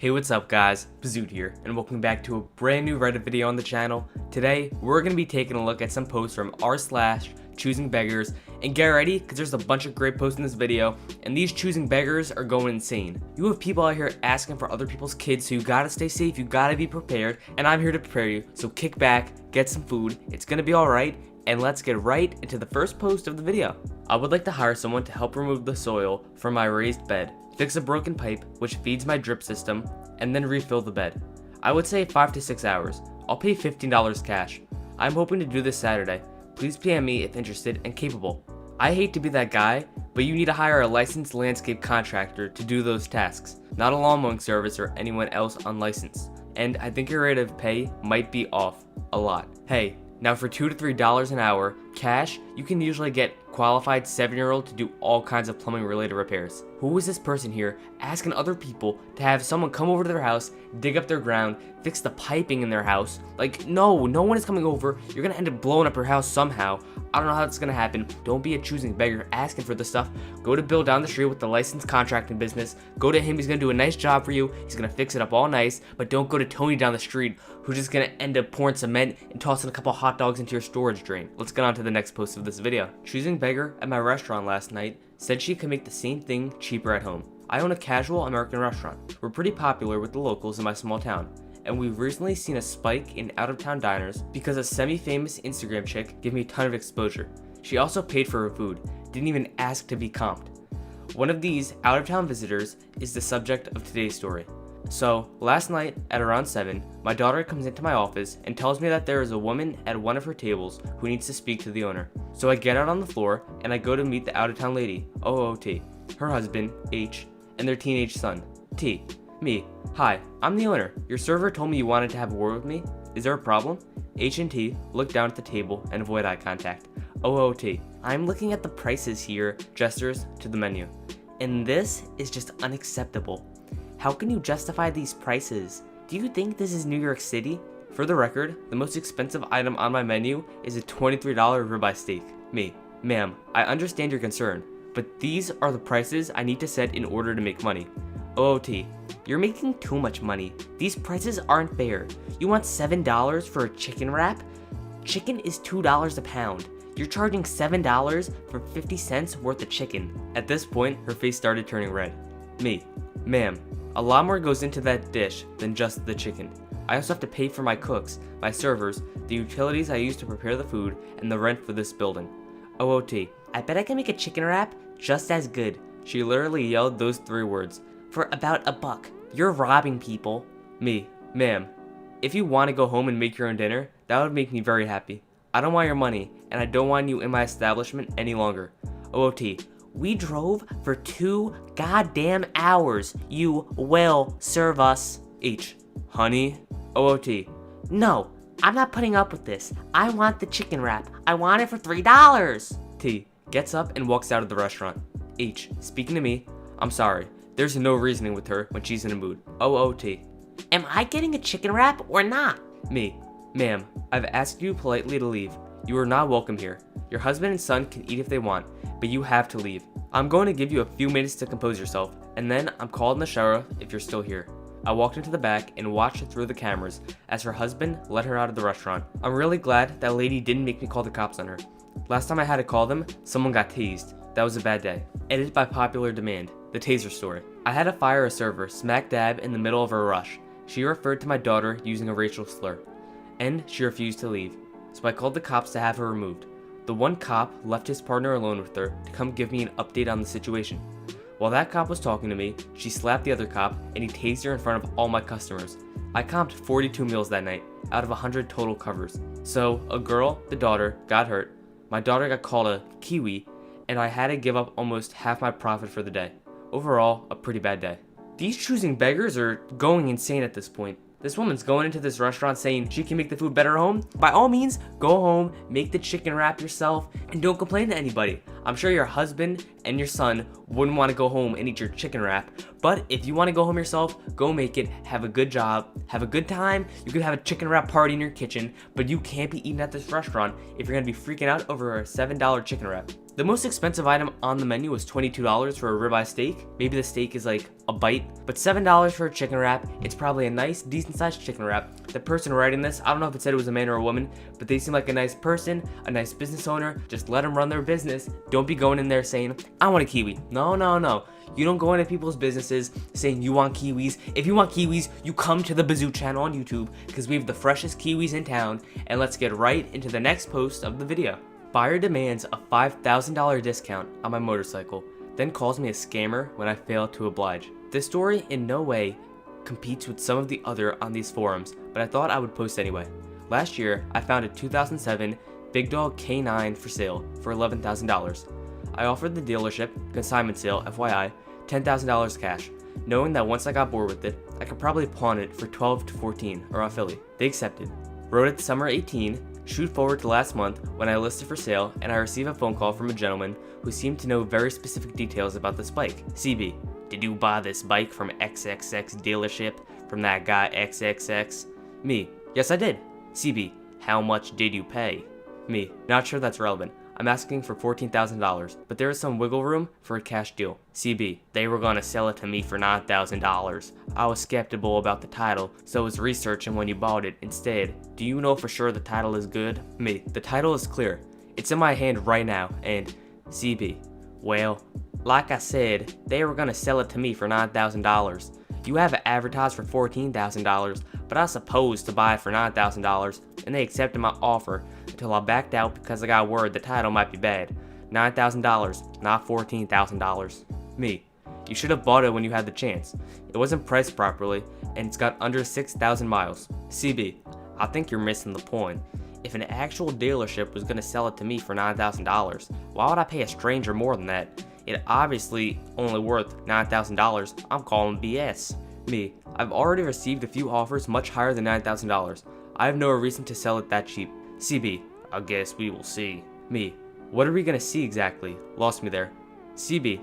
Hey, what's up guys, Bizute here, and welcome back to a brand new Reddit video on the channel. Today, we're going to be taking a look at some posts from r/ChoosingBeggars, and get ready, because there's a bunch of great posts in this video, and these choosing beggars are going insane. You have people out here asking for other people's kids, so you gotta stay safe, you gotta be prepared, and I'm here to prepare you, so kick back, get some food, it's gonna be alright, and let's get right into the first post of the video. I would like to hire someone to help remove the soil from my raised bed, fix a broken pipe which feeds my drip system, and then refill the bed. I would say 5 to 6 hours. I'll pay $15 cash. I'm hoping to do this Saturday. Please PM me if interested and capable. I hate to be that guy, but you need to hire a licensed landscape contractor to do those tasks, not a lawn mowing service or anyone else unlicensed. And I think your rate of pay might be off a lot. Hey, now for $2 to $3 an hour, cash, you can usually get qualified 7-year-old to do all kinds of plumbing related repairs. Who is this person here asking other people to have someone come over to their house, dig up their ground, fix the piping in their house? Like, no one is coming over. You're gonna end up blowing up your house somehow. I don't know how that's gonna happen. Don't be a choosing beggar asking for this stuff. Go to Bill down the street with the licensed contracting business. Go to him, he's gonna do a nice job for you. He's gonna fix it up all nice, but don't go to Tony down the street, who's just gonna end up pouring cement and tossing a couple hot dogs into your storage drain. Let's get on to the next post of this video. Choosing beggar at my restaurant last night said she could make the same thing cheaper at home. I own a casual American restaurant. We're pretty popular with the locals in my small town, and we've recently seen a spike in out-of-town diners because a semi-famous Instagram chick gave me a ton of exposure. She also paid for her food, didn't even ask to be comped. One of these out-of-town visitors is the subject of today's story. So, last night at around 7, my daughter comes into my office and tells me that there is a woman at one of her tables who needs to speak to the owner. So I get out on the floor and I go to meet the out-of-town lady, OOT, her husband, H, and their teenage son, T. Me. Hi, I'm the owner. Your server told me you wanted to have a word with me. Is there a problem? H and T look down at the table and avoid eye contact. OOT. I'm looking at the prices here, gestures to the menu. And this is just unacceptable. How can you justify these prices? Do you think this is New York City? For the record, the most expensive item on my menu is a $23 ribeye steak. Me. Ma'am, I understand your concern, but these are the prices I need to set in order to make money. OOT. You're making too much money. These prices aren't fair. You want $7 for a chicken wrap? Chicken is $2 a pound. You're charging $7 for 50 cents worth of chicken. At this point, her face started turning red. Me. Ma'am, a lot more goes into that dish than just the chicken. I also have to pay for my cooks, my servers, the utilities I use to prepare the food, and the rent for this building. OOT. I bet I can make a chicken wrap just as good. She literally yelled those 3 words. For about $1. You're robbing people. Me. Ma'am, if you want to go home and make your own dinner, that would make me very happy. I don't want your money, and I don't want you in my establishment any longer. OOT. We drove for 2 goddamn hours. You will serve us. H. Honey. OOT. No, I'm not putting up with this. I want the chicken wrap. I want it for $3. T. Gets up and walks out of the restaurant. H. Speaking to me. I'm sorry. There's no reasoning with her when she's in a mood. OOT. Am I getting a chicken wrap or not? Me. Ma'am, I've asked you politely to leave. You are not welcome here. Your husband and son can eat if they want, but you have to leave. I'm going to give you a few minutes to compose yourself, and then I'm calling the sheriff if you're still here. I walked into the back and watched through the cameras as her husband let her out of the restaurant. I'm really glad that lady didn't make me call the cops on her. Last time I had to call them, someone got tased. That was a bad day. Edited by popular demand. The taser story. I had to fire a server smack dab in the middle of her rush. She referred to my daughter using a racial slur, and she refused to leave. So I called the cops to have her removed. The one cop left his partner alone with her to come give me an update on the situation. While that cop was talking to me, she slapped the other cop and he tased her in front of all my customers. I comped 42 meals that night, out of 100 total covers. So a girl, the daughter, got hurt, my daughter got called a Kiwi, and I had to give up almost half my profit for the day. Overall, a pretty bad day. These choosing beggars are going insane at this point. This woman's going into this restaurant saying she can make the food better at home. By all means, go home, make the chicken wrap yourself, and don't complain to anybody. I'm sure your husband and your son wouldn't want to go home and eat your chicken wrap, but if you want to go home yourself, go make it, have a good job, have a good time. You could have a chicken wrap party in your kitchen, but you can't be eating at this restaurant if you're going to be freaking out over a $7 chicken wrap. The most expensive item on the menu was $22 for a ribeye steak. Maybe the steak is like a bite, but $7 for a chicken wrap. It's probably a nice, decent sized chicken wrap. The person writing this, I don't know if it said it was a man or a woman, but they seem like a nice person, a nice business owner. Just let them run their business. Don't be going in there saying, I want a kiwi. No, no, no. You don't go into people's businesses saying you want kiwis. If you want kiwis, you come to the Bizute channel on YouTube because we have the freshest kiwis in town. And let's get right into the next post of the video. Buyer demands a $5,000 discount on my motorcycle, then calls me a scammer when I fail to oblige. This story in no way competes with some of the other on these forums, but I thought I would post anyway. Last year, I found a 2007 Big Dog K9 for sale for $11,000. I offered the dealership, consignment sale FYI, $10,000 cash, knowing that once I got bored with it, I could probably pawn it for $12 to $14 around Philly. They accepted. Rode it summer 18, shoot forward to last month when I listed for sale and I received a phone call from a gentleman who seemed to know very specific details about this bike. CB, did you buy this bike from XXX dealership from that guy XXX? Me, yes I did. CB, how much did you pay? Me, not sure that's relevant. I'm asking for $14,000, but there is some wiggle room for a cash deal. CB, they were gonna sell it to me for $9,000. I was skeptical about the title, so I was researching when you bought it instead. Do you know for sure the title is good? Me, the title is clear. It's in my hand right now, and CB, well, like I said, they were gonna sell it to me for $9,000. You have it advertised for $14,000, but I supposed to buy it for $9,000, and they accepted my offer until I backed out because I got word the title might be bad. $9,000, not $14,000. Me, you should have bought it when you had the chance. It wasn't priced properly, and it's got under 6,000 miles. CB, I think you're missing the point. If an actual dealership was gonna sell it to me for $9,000, why would I pay a stranger more than that? It obviously only worth $9,000. I'm calling BS. Me, I've already received a few offers much higher than $9,000. I have no reason to sell it that cheap. CB, I guess we will see. Me, what are we gonna see exactly? Lost me there. CB,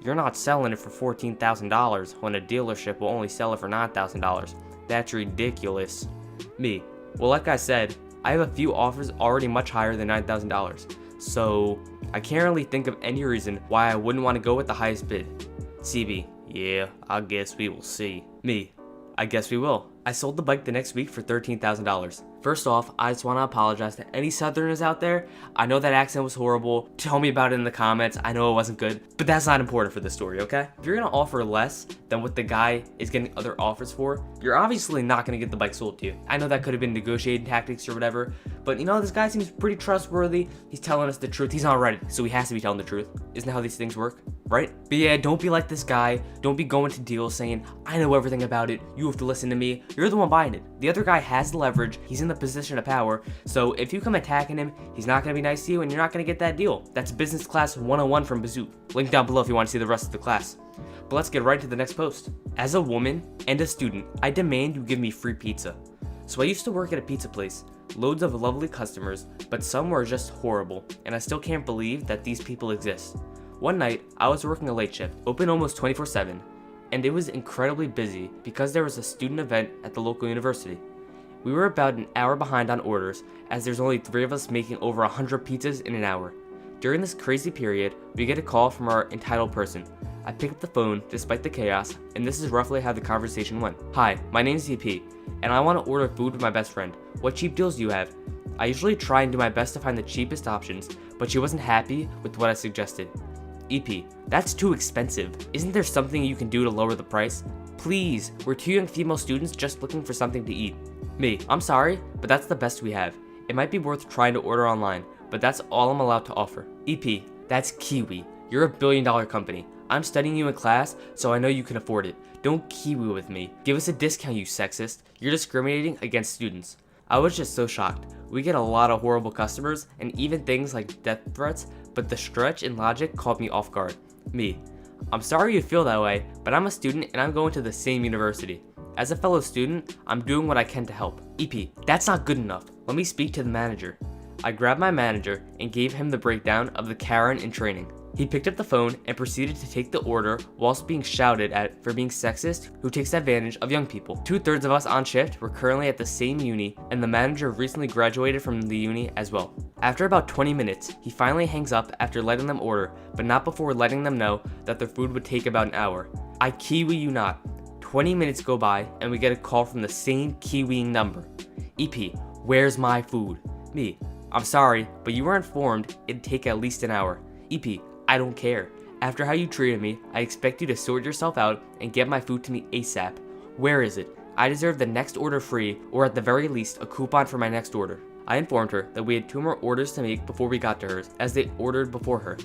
you're not selling it for $14,000 when a dealership will only sell it for $9,000. That's ridiculous. Me, well like I said, I have a few offers already much higher than $9,000. So I can't really think of any reason why I wouldn't want to go with the highest bid. CB, yeah, I guess we will see. Me, I guess we will. I sold the bike the next week for $13,000. First off, I just want to apologize to any Southerners out there. I know that accent was horrible. Tell me about it in the comments. I know it wasn't good, but that's not important for this story, okay? If you're going to offer less than what the guy is getting other offers for, you're obviously not going to get the bike sold to you. I know that could have been negotiating tactics or whatever, but you know, this guy seems pretty trustworthy. He's telling us the truth. He's on Reddit, so he has to be telling the truth. Isn't that how these things work, right? But yeah, don't be like this guy. Don't be going to deals saying, I know everything about it. You have to listen to me. You're the one buying it. The other guy has the leverage. He's in the position of power. So if you come attacking him, he's not going to be nice to you and you're not going to get that deal. That's Business Class 101 from Bizute. Link down below if you want to see the rest of the class. But let's get right to the next post. As a woman and a student, I demand you give me free pizza. So I used to work at a pizza place. Loads of lovely customers, but some were just horrible, and I still can't believe that these people exist. One night, I was working a late shift, open almost 24/7, and it was incredibly busy because there was a student event at the local university. We were about an hour behind on orders, as there's only 3 of us making over 100 pizzas in an hour. During this crazy period, we get a call from our entitled person. I pick up the phone despite the chaos, and this is roughly how the conversation went. Hi, my name's EP, and I want to order food with my best friend. What cheap deals do you have? I usually try and do my best to find the cheapest options, but she wasn't happy with what I suggested. EP, that's too expensive. Isn't there something you can do to lower the price? Please, we're 2 young female students just looking for something to eat. Me, I'm sorry, but that's the best we have. It might be worth trying to order online, but that's all I'm allowed to offer. EP, that's Kiwi. You're a billion-dollar company. I'm studying you in class, so I know you can afford it. Don't Kiwi with me. Give us a discount, you sexist. You're discriminating against students. I was just so shocked. We get a lot of horrible customers, and even things like death threats, but the stretch in logic caught me off guard. Me, I'm sorry you feel that way, but I'm a student and I'm going to the same university. As a fellow student, I'm doing what I can to help. EP, that's not good enough. Let me speak to the manager. I grabbed my manager and gave him the breakdown of the Karen in training. He picked up the phone and proceeded to take the order whilst being shouted at for being sexist who takes advantage of young people. 2/3 of us on shift were currently at the same uni, and the manager recently graduated from the uni as well. After about 20 minutes, he finally hangs up after letting them order, but not before letting them know that their food would take about an hour. I kiwi you not. 20 minutes go by and we get a call from the same kiwiing number. EP, where's my food? Me, I'm sorry, but you were informed it'd take at least an hour. EP, I don't care. After how you treated me, I expect you to sort yourself out and get my food to me ASAP. Where is it? I deserve the next order free, or at the very least, a coupon for my next order. I informed her that we had 2 more orders to make before we got to hers, as they ordered before her.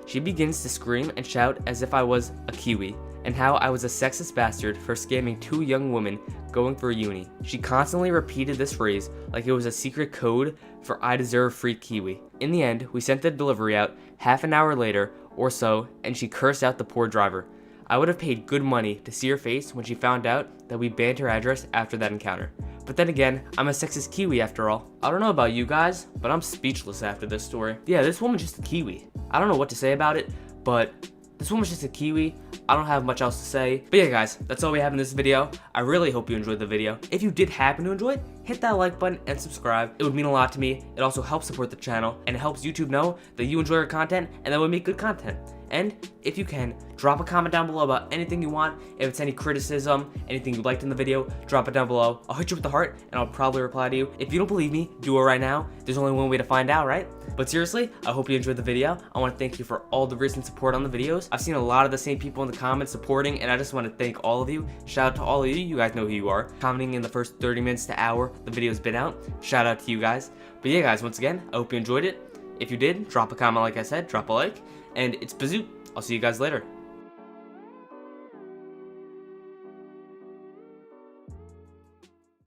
She begins to scream and shout as if I was a Kiwi, and how I was a sexist bastard for scamming 2 young women going for uni. She constantly repeated this phrase like it was a secret code for I deserve free Kiwi. In the end, we sent the delivery out half an hour later or so, and she cursed out the poor driver. I would have paid good money to see her face when she found out that we banned her address after that encounter. But then again, I'm a sexist Kiwi after all. I don't know about you guys, but I'm speechless after this story. Yeah, this woman's just a Kiwi. I don't know what to say about it, but this woman's just a Kiwi. I don't have much else to say. But yeah guys, that's all we have in this video. I really hope you enjoyed the video. If you did happen to enjoy it, hit that like button and subscribe. It would mean a lot to me. It also helps support the channel, and it helps YouTube know that you enjoy our content and that we make good content. And if you can, drop a comment down below about anything you want. If it's any criticism, anything you liked in the video, drop it down below. I'll hit you with the heart and I'll probably reply to you. If you don't believe me, do it right now. There's only one way to find out, right? But seriously, I hope you enjoyed the video. I want to thank you for all the recent support on the videos. I've seen a lot of the same people in the comments supporting, and I just want to thank all of you. Shout out to all of you. You guys know who you are. Commenting in the first 30 minutes to hour the video's been out. Shout out to you guys. But yeah guys, once again, I hope you enjoyed it. If you did, drop a comment like I said, drop a like. And it's Bizute. I'll see you guys later.